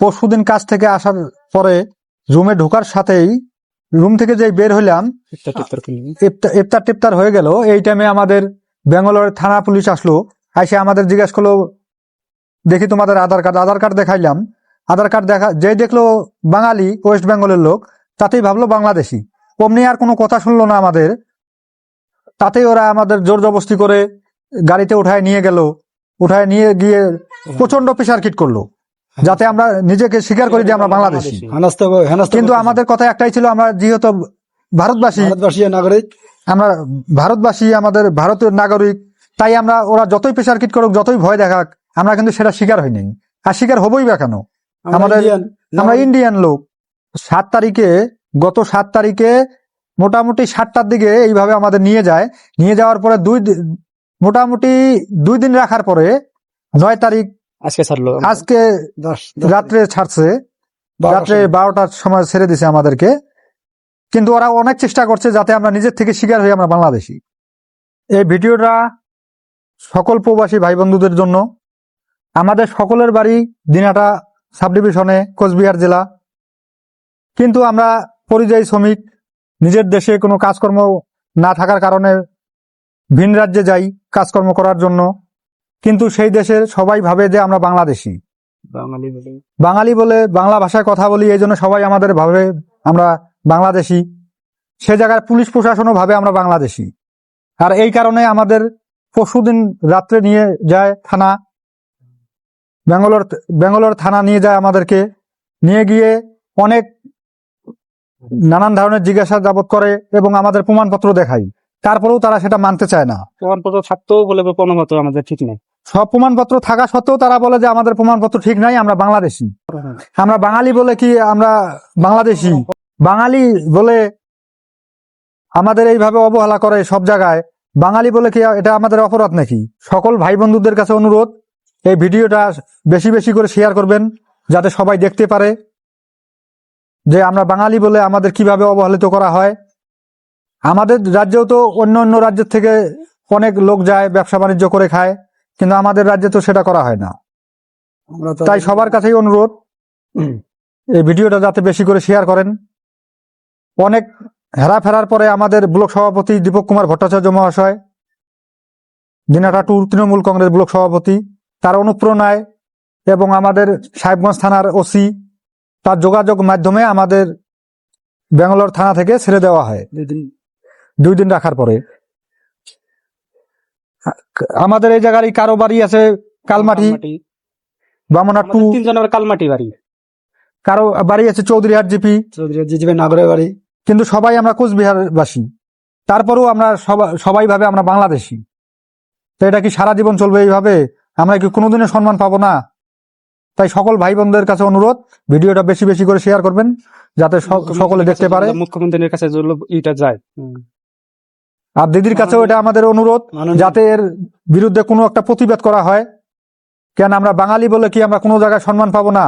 পরশুদিন কাজ থেকে আসার পরে রুমে ঢোকার সাথেই রুম থেকে যে বের হইলাম ইফতার টিফতার হয়ে গেল। এই টাইমে আমাদের ব্যাঙ্গালোর থানা পুলিশ আসলো, এসে আমাদের জিজ্ঞেস করলো, দেখি তোমাদের আধার কার্ড দেখাইলাম। আধার কার্ড দেখা যে দেখলো বাঙালি, ওয়েস্ট বেঙ্গলের লোক, তাতেই ভাবলো বাংলাদেশি। অমনি আর কোনো কথা শুনলো না আমাদের, তাতেই ওরা আমাদের জোর জবরদস্তি করে গাড়িতে উঠায় নিয়ে গেল। উঠায় নিয়ে গিয়ে প্রচন্ড প্রেসার কিট করলো, যাতে আমরা নিজেকে স্বীকার করি যে আমরা বাংলাদেশি। কিন্তু আমাদের কথা একটাই ছিল, আমরা যেহেতু ভারতবাসী নাগরিক, আমরা ভারতবাসী, আমাদের ভারতের নাগরিক, তাই আমরা ওরা যতই প্রেসার কিট করুক, যতই ভয় দেখাক, আমরা কিন্তু সেটা স্বীকার হইনি। আর স্বীকার হবই বা কেন? আমরা ইন্ডিয়ান লোক। গত 7 তারিখে মোটামুটি 7টার দিকে এইভাবে আমাদের নিয়ে যাওয়ার পরে মোটামুটি 2 দিন রাখার পরে 9 তারিখ আজকে রাত্রে ছাড়ছে, রাত্রে 12টার সময় ছেড়ে দিছে আমাদেরকে। কিন্তু ওরা অনেক চেষ্টা করছে যাতে আমরা নিজের থেকে স্বীকার হই আমরা বাংলাদেশি। এই ভিডিওটা সকল প্রবাসী ভাই বন্ধুদের জন্য। আমাদের সকলের বাড়ি দিনাটা সাব ডিভিশনে, কোচবিহার জেলা। কিন্তু আমরা পরিযায়ী শ্রমিক, নিজের দেশে কোনো কাজকর্ম না থাকার কারণে ভিন রাজ্যে যাই কাজকর্ম করার জন্য। কিন্তু সেই দেশের সবাই ভাবে যে আমরা বাংলাদেশি, বাঙালি বলে বাংলা ভাষায় কথা বলি, এই জন্য সবাই আমাদের ভাবে আমরা বাংলাদেশি। সে জায়গায় পুলিশ প্রশাসনও ভাবে আমরা বাংলাদেশি। আর এই কারণে আমাদের পরশুদিন রাত্রে নিয়ে যায় থানা, ব্যাঙ্গালোর থানা নিয়ে যায় আমাদেরকে। নিয়ে গিয়ে অনেক নানান ধরনের জিজ্ঞাসাবাদ করে এবং আমাদের প্রমাণপত্র দেখায়। তারপরেও তারা সেটা মানতে চায় না। প্রমাণপত্র থাকতেও বলে প্রমাণপত্র আমাদের ঠিক নেই। সব প্রমাণপত্র থাকা সত্ত্বেও তারা বলে যে আমাদের প্রমাণপত্র ঠিক নাই, আমরা বাংলাদেশি। আমরা বাঙালি বলে কি আমরা বাংলাদেশি? বাঙালি বলে আমাদের এইভাবে অবহেলা করে সব জায়গায়। বাঙালি বলে কি এটা আমাদের অপরাধ নাকি? সকল ভাই বন্ধুদের কাছে অনুরোধ, এই ভিডিওটা বেশি বেশি করে শেয়ার করবেন, যাতে সবাই দেখতে পারে যে আমরা বাঙালি বলে আমাদের কিভাবে অবহেলিত করা হয়। আমাদের রাজ্যেও তো অন্য রাজ্যের থেকে অনেক লোক যায়, ব্যবসা বাণিজ্য করে খায়, কিন্তু আমাদের রাজ্যে তো সেটা করা হয় না। তাই সবার কাছেই অনুরোধ, এই ভিডিওটা যাতে বেশি করে শেয়ার করেন। অনেক হেরাফেরার পরে আমাদের ব্লক সভাপতি দীপক কুমার ভট্টাচার্য মহাশয়, দিনাটা 2 তৃণমূল কংগ্রেস ব্লক সভাপতি, তার অনুপ্রেরণায় এবং আমাদের সাহেবগঞ্জ থানার ওসি, তার যোগাযোগ মাধ্যমে আমাদের ব্যাঙ্গালোর থানা থেকে ছেড়ে দেওয়া হয় 2 দিন রাখার পরে। আমাদের এই জায়গায় কারো বাড়ি আছে কালমাটি, বামনাট 2, 3 জনের কালমাটি বাড়ি, কারো বাড়ি আছে চৌধুরীহাট জিপি, নাগরের বাড়ি। কিন্তু সবাই আমরা কোচবিহার বাসী। তারপরেও আমরা সবাই ভাবে আমরা বাংলাদেশি। তো এটা কি সারা জীবন চলবে এইভাবে? আমরা কি কোনোদিনও সম্মান পাবো না? তাই সকল ভাই বোনদের কাছে অনুরোধ, ভিডিওটা বেশি বেশি করে শেয়ার করবেন, যাতে সকলে দেখতে পারে। মুখ্যমন্ত্রীর কাছে এটা যায়। আর দিদির কাছেও এটা আমাদের অনুরোধ, যাতে এর বিরুদ্ধে কোনো একটা প্রতিবাদ করা হয়। কেন আমরা বাঙালি বলে কি আমরা কোনো জায়গায় সম্মান পাবো না?